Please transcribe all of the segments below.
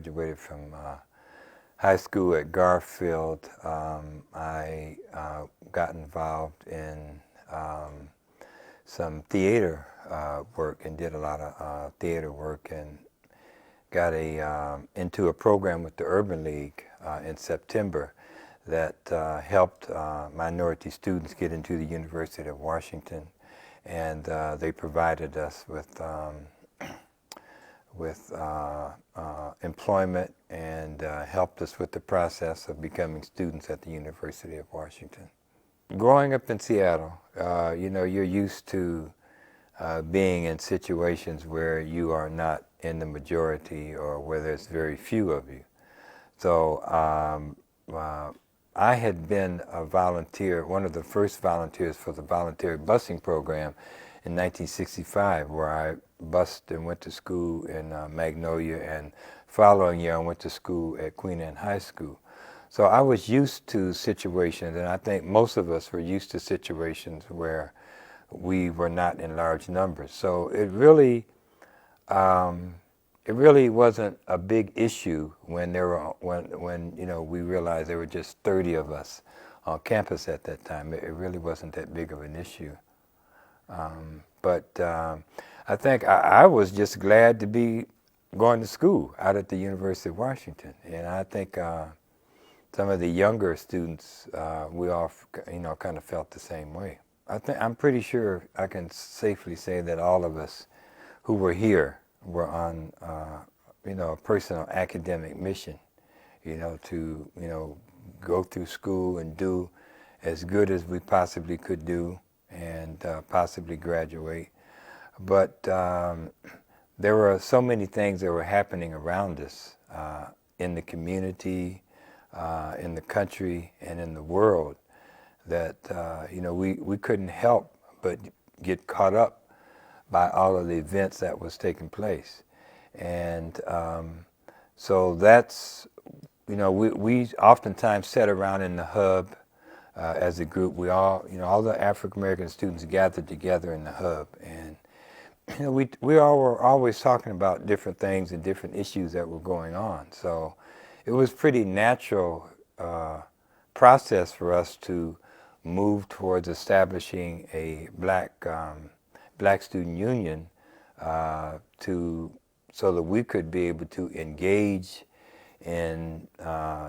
Graduated from high school at Garfield. I got involved in some theater work and did a lot of theater work, and got into a program with the Urban League in September that helped minority students get into the University of Washington, and they provided us with employment and helped us with the process of becoming students at the University of Washington. Growing up in Seattle, you're used to being in situations where you are not in the majority or where there's very few of you. So I had been a volunteer, one of the first volunteers for the voluntary busing program in 1965, where I bused and went to school in Magnolia, and following year I went to school at Queen Anne High School. So I was used to situations, and I think most of us were used to situations where we were not in large numbers. So it really wasn't a big issue when we realized there were just 30 of us on campus at that time. It really wasn't that big of an issue. But I think I was just glad to be going to school out at the University of Washington, and I think some of the younger students, we all kind of felt the same way. I'm pretty sure I can safely say that all of us who were here were on a personal academic mission, to go through school and do as good as we possibly could do, and possibly graduate. But there were so many things that were happening around us in the community, in the country, and in the world that we couldn't help but get caught up by all of the events that was taking place. And so that's, we oftentimes sat around in the hub as a group. We all, all the African American students gathered together in the hub, and we all were always talking about different things and different issues that were going on. So it was pretty natural process for us to move towards establishing a black student union so that we could be able to engage in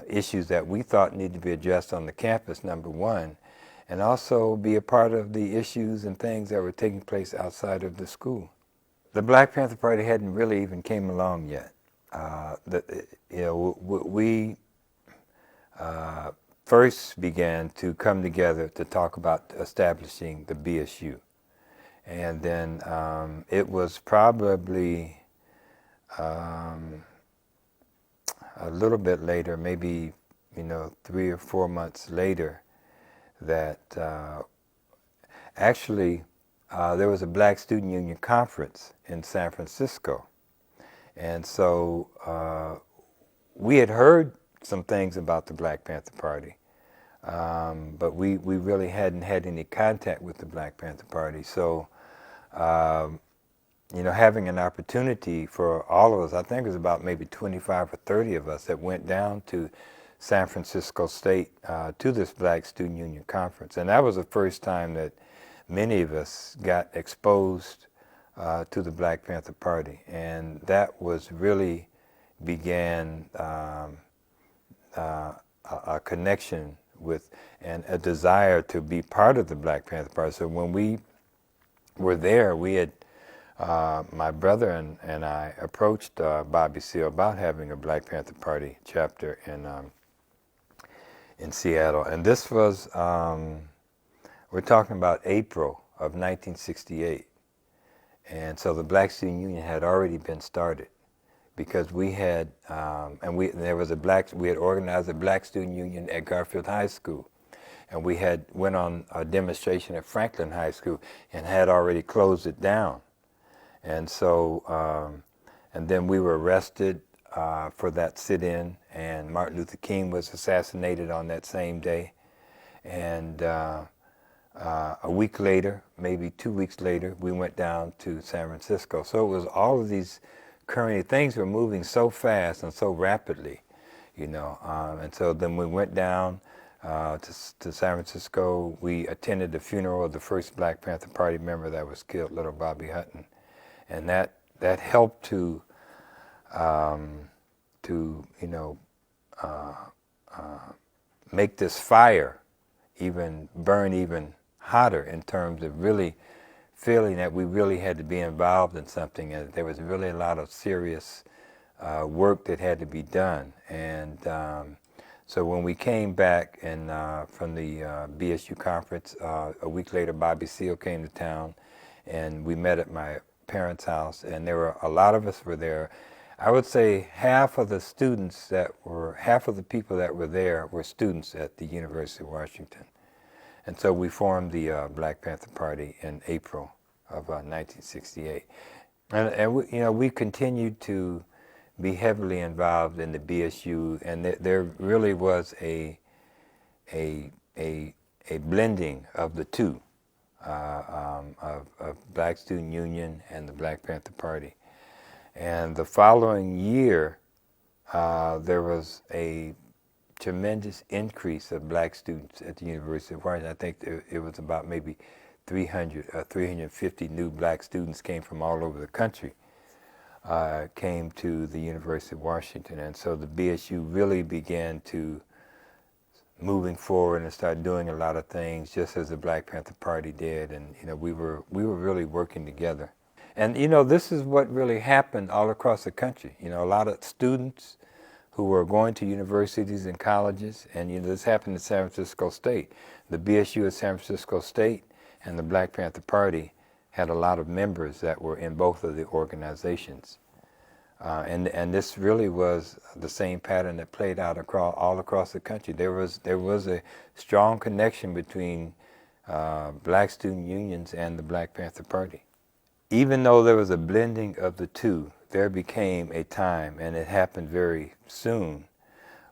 issues that we thought needed to be addressed on the campus, number one, and also be a part of the issues and things that were taking place outside of the school. The Black Panther Party hadn't really even came along yet. We first began to come together to talk about establishing the BSU. And then it was probably a little bit later, maybe 3 or 4 months later, that actually there was a Black Student Union conference in San Francisco. And so we had heard some things about the Black Panther Party, but we really hadn't had any contact with the Black Panther Party. So, having an opportunity for all of us, I think it was about maybe 25 or 30 of us that went down to San Francisco State to this Black Student Union conference. And that was the first time that many of us got exposed to the Black Panther Party. And that was really began a connection with and a desire to be part of the Black Panther Party. So when we were there, we had, my brother and I approached Bobby Seale about having a Black Panther Party chapter in Seattle. And this was, we're talking about April of 1968. And so the Black Student Union had already been started, because we had, we had organized a Black Student Union at Garfield High School, and we had went on a demonstration at Franklin High School and had already closed it down. And so, and then we were arrested for that sit-in, and Martin Luther King was assassinated on that same day. And a week later, maybe 2 weeks later, we went down to San Francisco. So it was all of these currently, things were moving so fast and so rapidly, you know. And so then we went down to San Francisco. We attended the funeral of the first Black Panther Party member that was killed, little Bobby Hutton, and that helped to you know make this fire even burn even hotter in terms of really feeling that we really had to be involved in something, and there was really a lot of serious work that had to be done. And so when we came back and from the BSU conference, a week later Bobby Seale came to town, and we met at my parents' house, and there were a lot of us were there. I would say half of the people that were there were students at the University of Washington. And so we formed the Black Panther Party in April of 1968. And we, you know, we continued to be heavily involved in the BSU, and there really was a blending of the two, of Black Student Union and the Black Panther Party. And the following year, there was a tremendous increase of black students at the University of Washington. I think it was about maybe 350 new black students came from all over the country, came to the University of Washington. And so the BSU really began to moving forward and start doing a lot of things just as the Black Panther Party did. And you know, we were really working together. And you know, this is what really happened all across the country. You know, a lot of students who were going to universities and colleges, and you know, this happened in San Francisco State. The BSU at San Francisco State and the Black Panther Party had a lot of members that were in both of the organizations. And this really was the same pattern that played out all across the country. There was a strong connection between black student unions and the Black Panther Party. Even though there was a blending of the two, there became a time, and it happened very soon,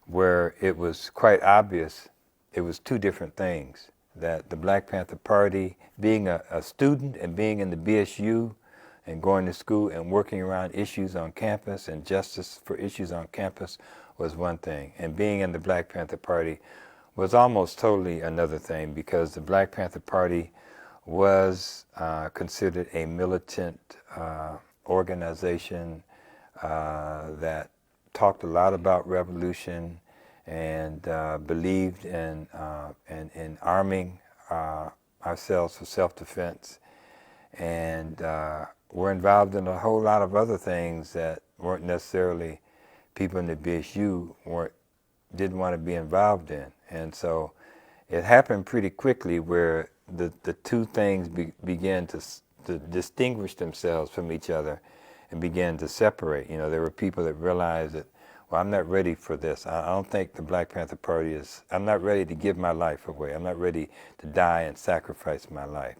where it was quite obvious it was two different things. That the Black Panther Party, being a student and being in the BSU and going to school and working around issues on campus and justice for issues on campus was one thing. And being in the Black Panther Party was almost totally another thing, because the Black Panther Party was considered a militant organization that talked a lot about revolution and believed in arming ourselves for self-defense, and were involved in a whole lot of other things that weren't necessarily people in the BSU didn't want to be involved in. And so it happened pretty quickly where the two things began to distinguish themselves from each other and began to separate. You know, there were people that realized that, well, I'm not ready for this. I don't think the Black Panther Party I'm not ready to give my life away. I'm not ready to die and sacrifice my life.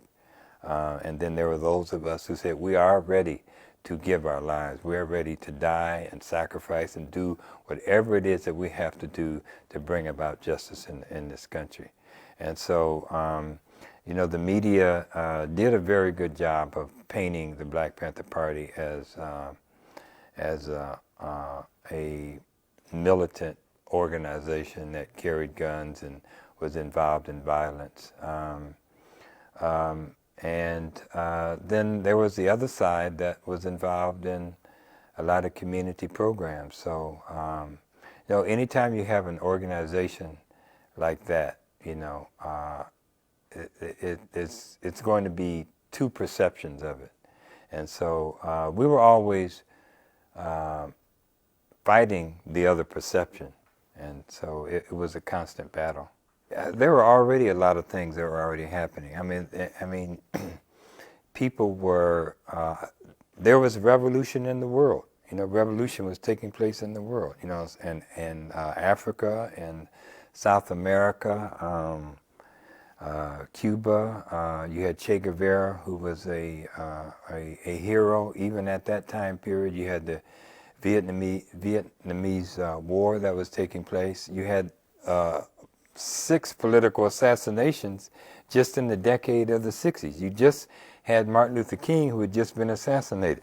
And then there were those of us who said, we are ready to give our lives. We're ready to die and sacrifice and do whatever it is that we have to do to bring about justice in this country. And so, you know, the media did a very good job of painting the Black Panther Party as a militant organization that carried guns and was involved in violence. And then there was the other side that was involved in a lot of community programs. So, you know, anytime you have an organization like that, you know, it's going to be two perceptions of it. And so we were always fighting the other perception. And so it was a constant battle. There were already a lot of things that were already happening. I mean, people were, there was revolution in the world. You know, revolution was taking place in the world, you know, in Africa and South America, Cuba. You had Che Guevara, who was a hero even at that time period. You had the Vietnamese War that was taking place. You had 6 political assassinations just in the decade of the 60s. You just had Martin Luther King, who had just been assassinated.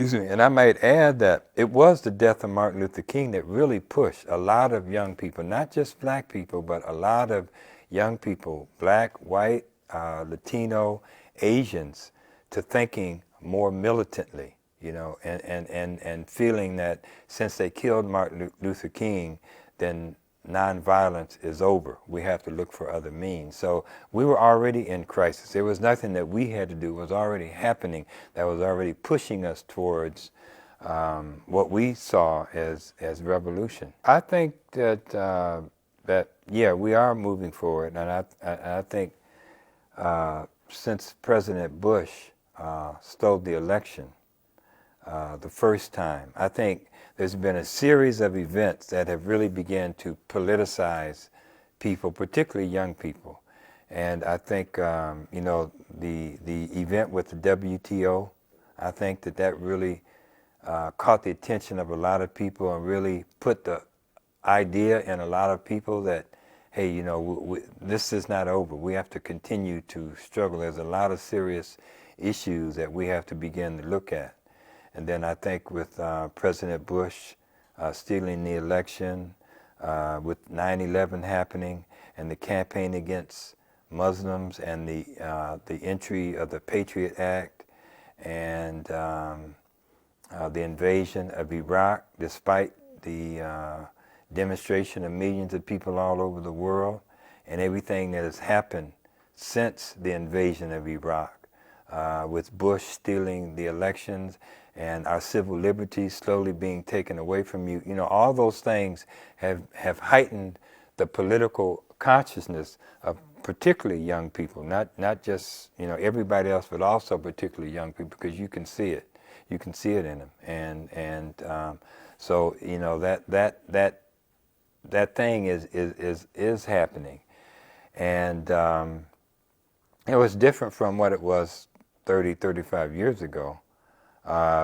Excuse me. And I might add that it was the death of Martin Luther King that really pushed a lot of young people, not just black people, but a lot of young people, black, white, Latino, Asians, to thinking more militantly, you know, and feeling that since they killed Martin Luther King, then nonviolence is over. We have to look for other means. So we were already in crisis. There was nothing that we had to do. It was already happening that was already pushing us towards what we saw as revolution. I think that yeah, we are moving forward, and I think since President Bush stole the election the first time, I think there's been a series of events that have really begun to politicize people, particularly young people. And I think, you know, the event with the WTO, I think that really caught the attention of a lot of people and really put the idea in a lot of people that, hey, you know, this is not over. We have to continue to struggle. There's a lot of serious issues that we have to begin to look at. And then I think with President Bush stealing the election, with 9/11 happening, and the campaign against Muslims, and the entry of the Patriot Act, and the invasion of Iraq, despite the demonstration of millions of people all over the world, and everything that has happened since the invasion of Iraq, with Bush stealing the elections and our civil liberties slowly being taken away from you. You know, all those things have heightened the political consciousness of particularly young people, not just, you know, everybody else, but also particularly young people, because you can see it. You can see it in them. And so, you know, that thing is happening. And it was different from what it was 30, 35 years ago.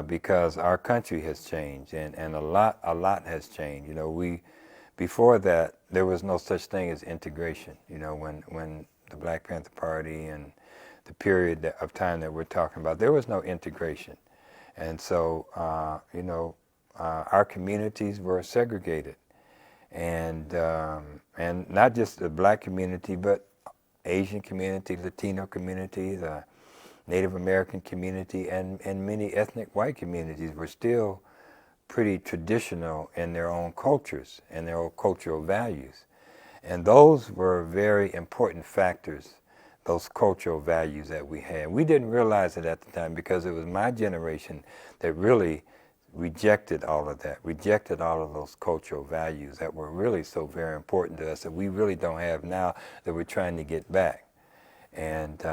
Because our country has changed, and a lot has changed. You know, before that, there was no such thing as integration. You know, when the Black Panther Party and the period of time that we're talking about, there was no integration. And so, you know, our communities were segregated. And not just the black community, but Asian community, Latino community, the Native American community, and many ethnic white communities were still pretty traditional in their own cultures and their own cultural values. And those were very important factors, those cultural values that we had. We didn't realize it at the time because it was my generation that really rejected all of that, rejected all of those cultural values that were really so very important to us that we really don't have now, that we're trying to get back. And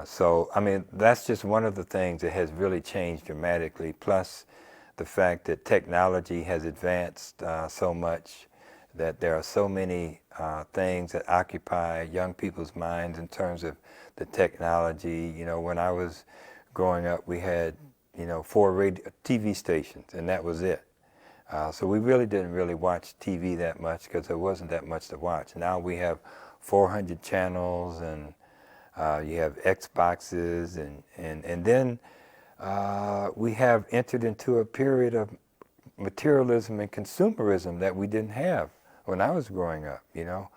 so, I mean, that's just one of the things that has really changed dramatically, plus the fact that technology has advanced so much, that there are so many things that occupy young people's minds in terms of the technology. You know, when I was growing up, we had, you know, 4 TV stations, and that was it. So we really didn't really watch TV that much because there wasn't that much to watch. Now we have 400 channels, and you have Xboxes, and then we have entered into a period of materialism and consumerism that we didn't have when I was growing up, you know.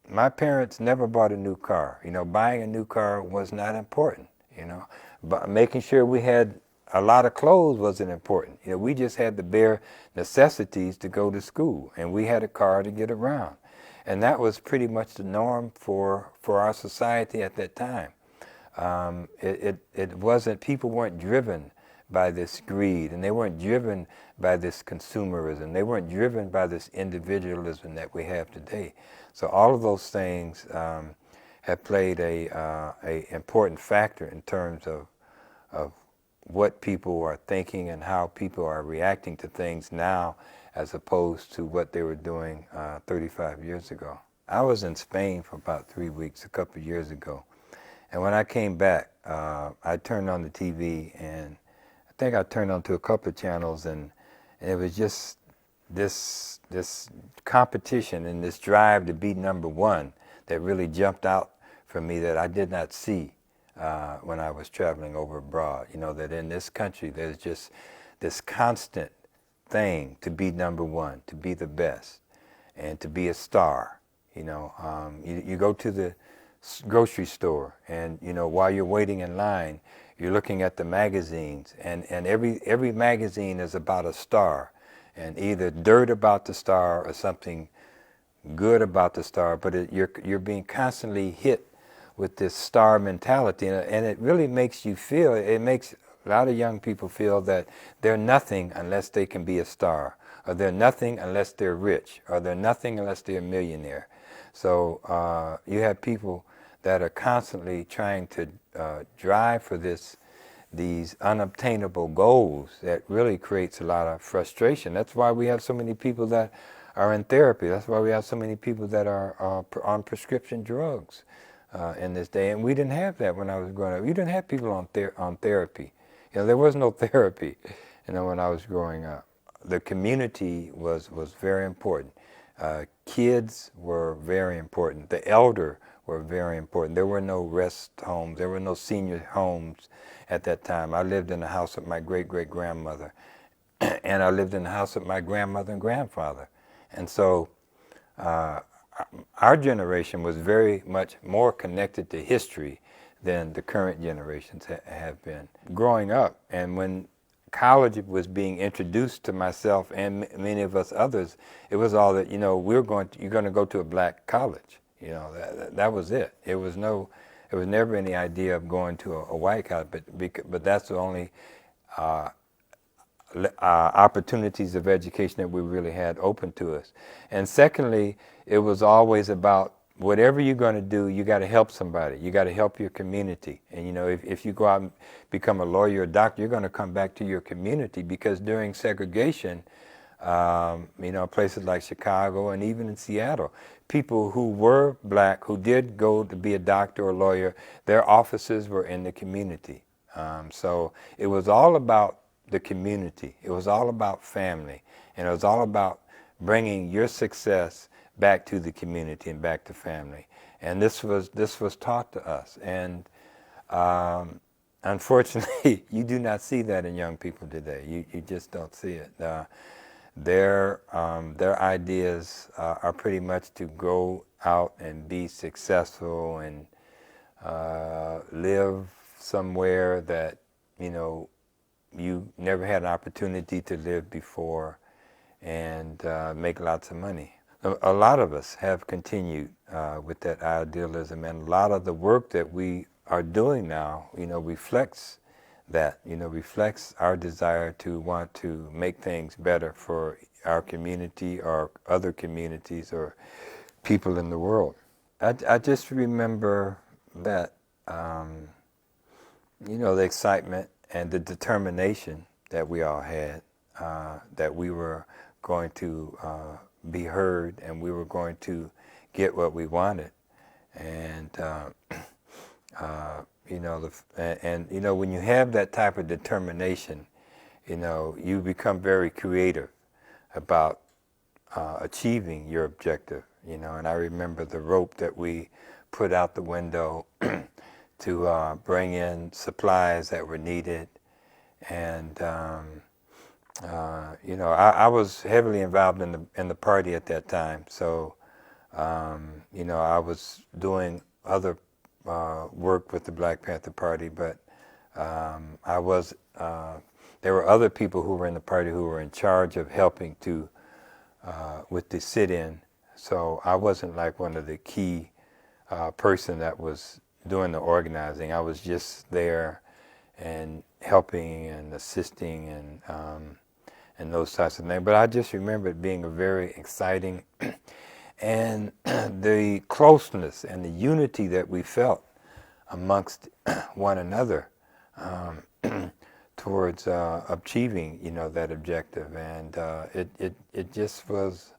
My parents never bought a new car. You know, buying a new car was not important, you know. But making sure we had a lot of clothes wasn't important. You know, we just had the bare necessities to go to school, and we had a car to get around. And that was pretty much the norm for our society at that time. It wasn't, people weren't driven by this greed, and they weren't driven by this consumerism. They weren't driven by this individualism that we have today. So all of those things have played a important factor in terms of what people are thinking and how people are reacting to things now, as opposed to what they were doing 35 years ago. I was in Spain for about 3 weeks a couple of years ago. And when I came back, I turned on the TV, and I think I turned on to a couple of channels, and it was just this competition and this drive to be number one that really jumped out for me, that I did not see when I was traveling over abroad. You know, that in this country there's just this constant thing to be number one, to be the best, and to be a star. You know, you go to the grocery store, and you know, while you're waiting in line, you're looking at the magazines, and every magazine is about a star, and either dirt about the star or something good about the star. But you're being constantly hit with this star mentality, and it really makes you feel. It makes a lot of young people feel that they're nothing unless they can be a star, or they're nothing unless they're rich, or they're nothing unless they're a millionaire. So you have people that are constantly trying to drive for these unobtainable goals that really creates a lot of frustration. That's why we have so many people that are in therapy. That's why we have so many people that are on prescription drugs in this day. And we didn't have that when I was growing up. You didn't have people on therapy. You know, there was no therapy, you know, when I was growing up. The community was very important. Kids were very important. The elder were very important. There were no rest homes. There were no senior homes at that time. I lived in the house with my great-great-grandmother, and I lived in the house with my grandmother and grandfather. And so our generation was very much more connected to history than the current generations have been. Growing up, and when college was being introduced to myself and many of us others, it was all that, you know, you're going to go to a black college. You know, that was it. It was never any idea of going to a white college, but that's the only opportunities of education that we really had open to us. And secondly, it was always about whatever you're going to do, you got to help somebody. You got to help your community. And you know, if you go out and become a lawyer or a doctor, you're going to come back to your community, because during segregation, you know, places like Chicago and even in Seattle, people who were black, who did go to be a doctor or a lawyer, their offices were in the community. So it was all about the community. It was all about family. And it was all about bringing your success back to the community and back to family. And this was taught to us. And unfortunately, you do not see that in young people today. You just don't see it. Their ideas are pretty much to go out and be successful and live somewhere that, you know, you never had an opportunity to live before, and make lots of money. A lot of us have continued with that idealism, and a lot of the work that we are doing now, you know, reflects that, you know, reflects our desire to want to make things better for our community or other communities or people in the world. I just remember that, you know, the excitement and the determination that we all had, that we were going to be heard, and we were going to get what we wanted. And you know, and you know, when you have that type of determination, you know, you become very creative about achieving your objective. You know, and I remember the rope that we put out the window to bring in supplies that were needed. And you know, I was heavily involved in the party at that time. So you know, I was doing other work with the Black Panther Party, but I was there were other people who were in the party who were in charge of helping to with the sit-in. So I wasn't like one of the key person that was doing the organizing. I was just there and helping and assisting and those types of things. But I just remember it being a very exciting and the closeness and the unity that we felt amongst one another towards achieving, you know, that objective. And it just was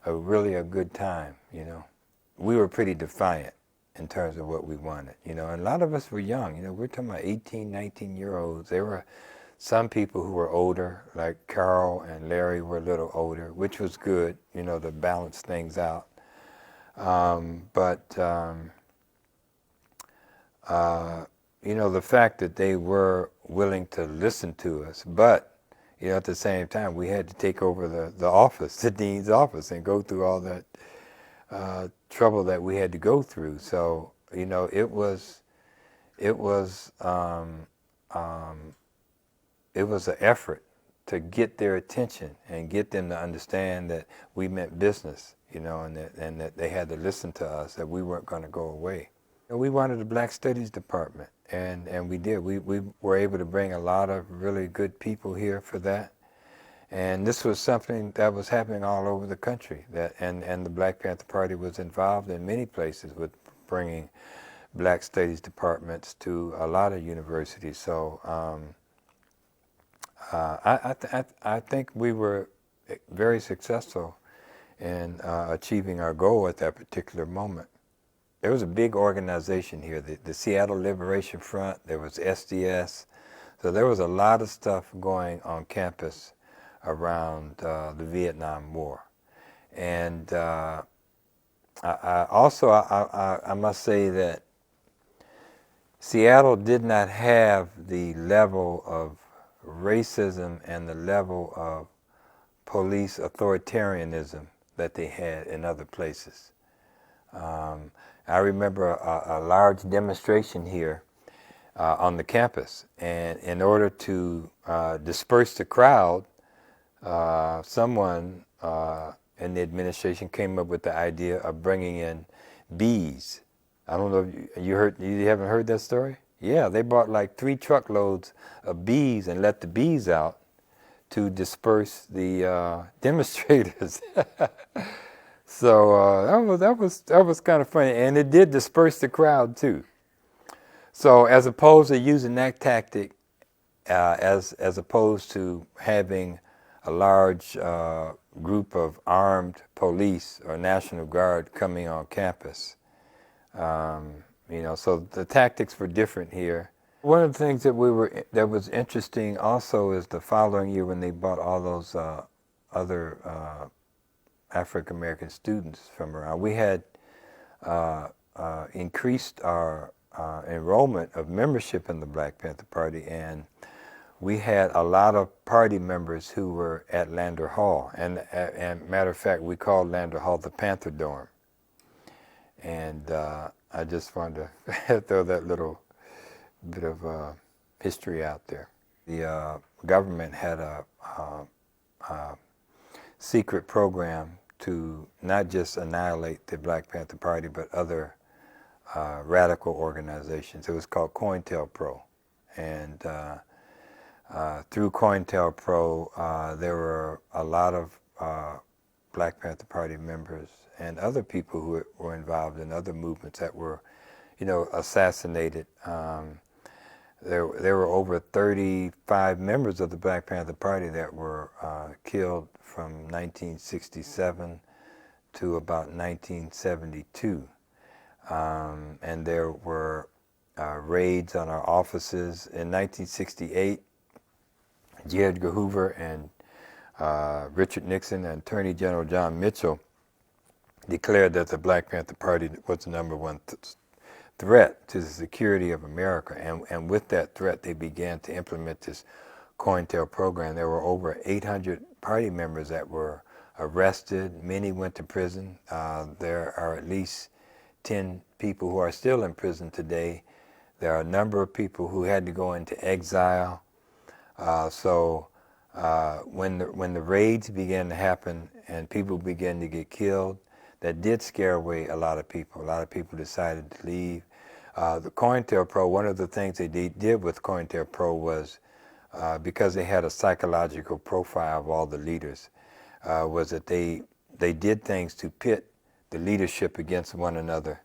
really a good time, you know. We were pretty defiant in terms of what we wanted, you know, and a lot of us were young, you know, we're talking about 18, 19-year-olds. There were some people who were older, like Carol and Larry were a little older, which was good, you know, to balance things out. you know, the fact that they were willing to listen to us, but, you know, at the same time, we had to take over the office, the dean's office, and go through all that trouble that we had to go through. So, you know, it was an effort to get their attention and get them to understand that we meant business, you know, and that they had to listen to us, that we weren't going to go away. And we wanted a Black Studies department, and we did. We were able to bring a lot of really good people here for that. And this was something that was happening all over the country. And the Black Panther Party was involved in many places with bringing Black Studies departments to a lot of universities. So I think we were very successful in achieving our goal at that particular moment. There was a big organization here, the Seattle Liberation Front, there was SDS, so there was a lot of stuff going on campus around the Vietnam War. And I must say that Seattle did not have the level of racism and the level of police authoritarianism that they had in other places. I remember a large demonstration here on the campus, and in order to disperse the crowd, someone in the administration came up with the idea of bringing in bees. I don't know if you haven't heard that story? Yeah, they bought like 3 truckloads of bees and let the bees out to disperse the demonstrators. So that was kind of funny, and it did disperse the crowd too. So as opposed to using that tactic, as opposed to having a large group of armed police or National Guard coming on campus, you know, so the tactics were different here. One of the things that was interesting also is the following year when they brought all those other African American students from around. We had increased our enrollment of membership in the Black Panther Party, and we had a lot of party members who were at Lander Hall. And matter of fact, we called Lander Hall the Panther Dorm. And I just wanted to throw that little bit of history out there. The government had a secret program to not just annihilate the Black Panther Party, but other radical organizations. It was called COINTELPRO. And through COINTELPRO, there were a lot of Black Panther Party members and other people who were involved in other movements that were, you know, assassinated. There were over 35 members of the Black Panther Party that were killed from 1967 to about 1972. And there were raids on our offices. In 1968, J. Edgar Hoover and Richard Nixon and Attorney General John Mitchell declared that the Black Panther Party was the #1 threat to the security of America. And with that threat, they began to implement this COINTEL program. There were over 800 party members that were arrested. Many went to prison. There are at least 10 people who are still in prison today. There are a number of people who had to go into exile. So when the raids began to happen and people began to get killed, that did scare away a lot of people. A lot of people decided to leave. The COINTELPRO, one of the things they did with COINTELPRO was, because they had a psychological profile of all the leaders, was that they did things to pit the leadership against one another.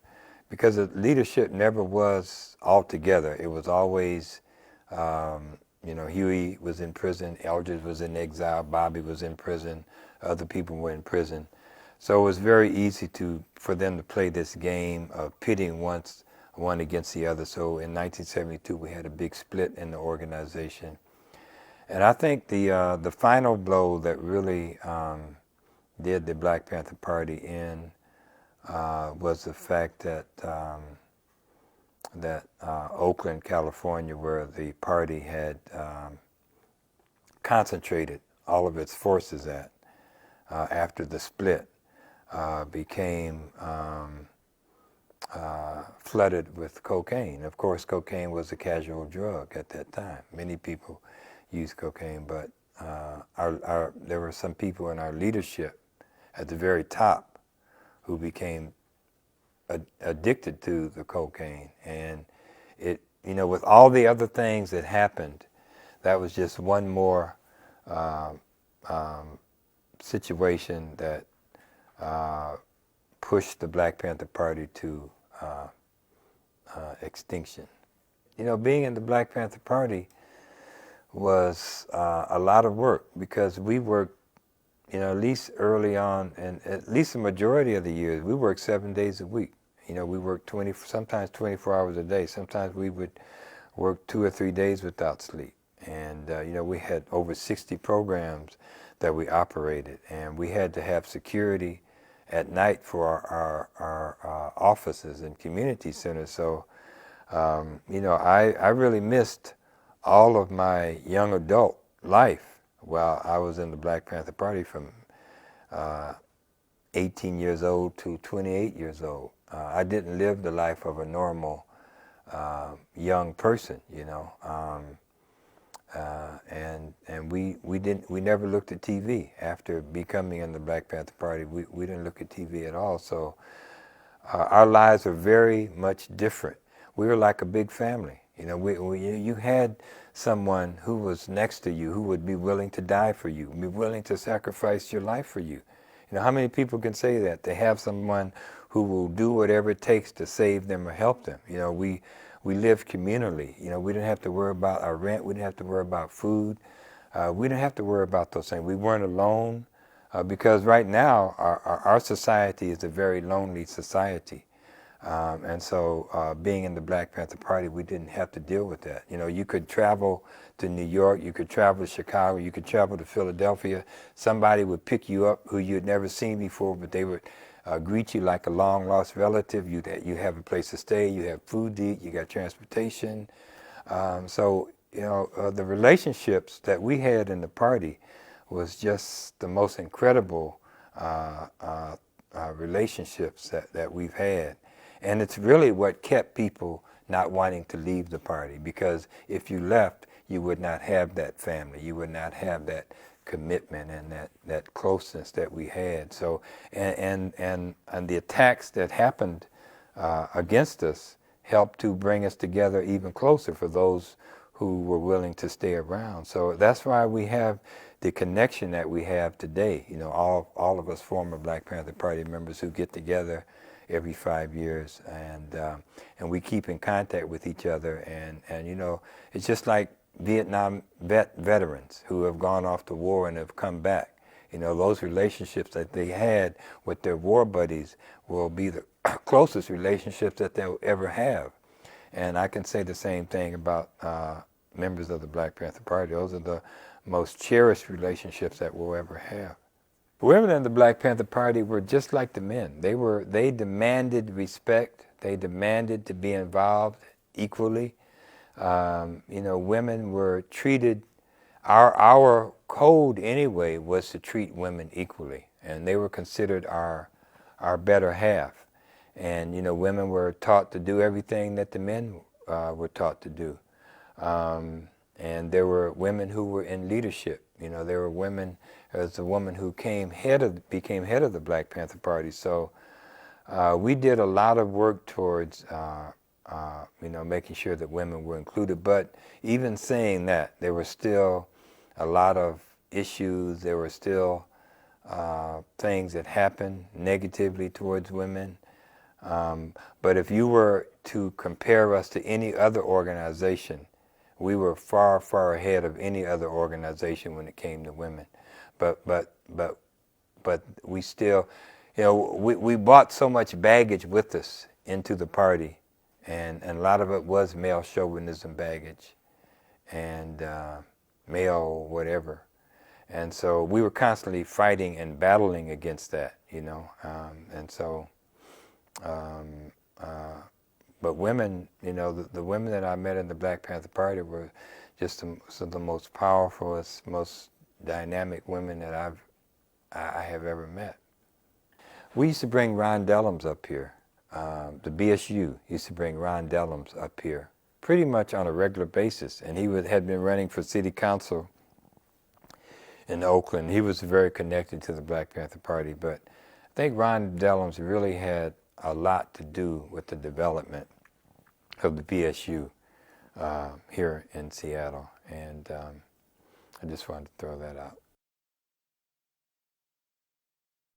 Because the leadership never was all together. It was always, you know, Huey was in prison, Eldridge was in exile, Bobby was in prison, other people were in prison. So it was very easy for them to play this game of pitting one against the other. So in 1972, we had a big split in the organization. And I think the final blow that really did the Black Panther Party in was the fact that Oakland, California, where the party had concentrated all of its forces at after the split, became flooded with cocaine. Of course, cocaine was a casual drug at that time. Many people used cocaine, but there were some people in our leadership at the very top who became addicted to the cocaine. And it, with all the other things that happened, that was just one more situation that pushed the Black Panther Party to extinction. Being in the Black Panther Party was a lot of work, because we worked, at least early on, and at least the majority of the years, we worked 7 days a week. We worked sometimes 24 hours a day. Sometimes we would work 2 or 3 days without sleep. And, we had over 60 programs that we operated, and we had to have security at night for our offices and community centers. So, I really missed all of my young adult life while I was in the Black Panther Party, from 18 years old to 28 years old. I didn't live the life of a normal young person, and we never looked at TV after becoming in the Black Panther Party. We didn't look at TV at all. So our lives are very much different. We were like a big family. You had someone who was next to you who would be willing to die for you, be willing to sacrifice your life for you. How many people can say that? They have someone who will do whatever it takes to save them or help them. We lived communally. We didn't have to worry about our rent. We didn't have to worry about food. We didn't have to worry about those things. We weren't alone, because right now our society is a very lonely society. And so being in the Black Panther Party, we didn't have to deal with that. You could travel to New York, you could travel to Chicago, you could travel to Philadelphia. Somebody would pick you up who you'd never seen before, but they would greet you like a long-lost relative. You have a place to stay, you have food to eat, you got transportation. So, the relationships that we had in the party was just the most incredible relationships that we've had. And it's really what kept people not wanting to leave the party, because if you left, you would not have that family, you would not have that commitment and that closeness that we had. So, and the attacks that happened against us helped to bring us together even closer for those who were willing to stay around. So that's why we have the connection that we have today. All of us former Black Panther Party members who get together every 5 years, and we keep in contact with each other, and it's just like Vietnam veterans who have gone off to war and have come back. Those relationships that they had with their war buddies will be the closest relationships that they'll ever have. And I can say the same thing about members of the Black Panther Party. Those are the most cherished relationships that we'll ever have. Women in the Black Panther Party were just like the men. They demanded respect. They demanded to be involved equally. Women were treated, our code anyway was to treat women equally, and they were considered our better half. And women were taught to do everything that the men were taught to do. And there were women who were in leadership. There were women. There was a woman who became head of the Black Panther Party. So we did a lot of work towards making sure that women were included. But even saying that, there were still a lot of issues. There were still things that happened negatively towards women. But if you were to compare us to any other organization, we were far, far ahead of any other organization when it came to women. But we still, we brought so much baggage with us into the party, and a lot of it was male chauvinism baggage and male whatever. And so we were constantly fighting and battling against that, and so But women, you know, the women that I met in the Black Panther Party were just some of the most powerful, most dynamic women that I have ever met. We used to bring Ron Dellums up here. The BSU used to bring Ron Dellums up here pretty much on a regular basis, and had been running for city council in Oakland. He was very connected to the Black Panther Party, but I think Ron Dellums really had a lot to do with the development of the BSU here in Seattle, and I just wanted to throw that out.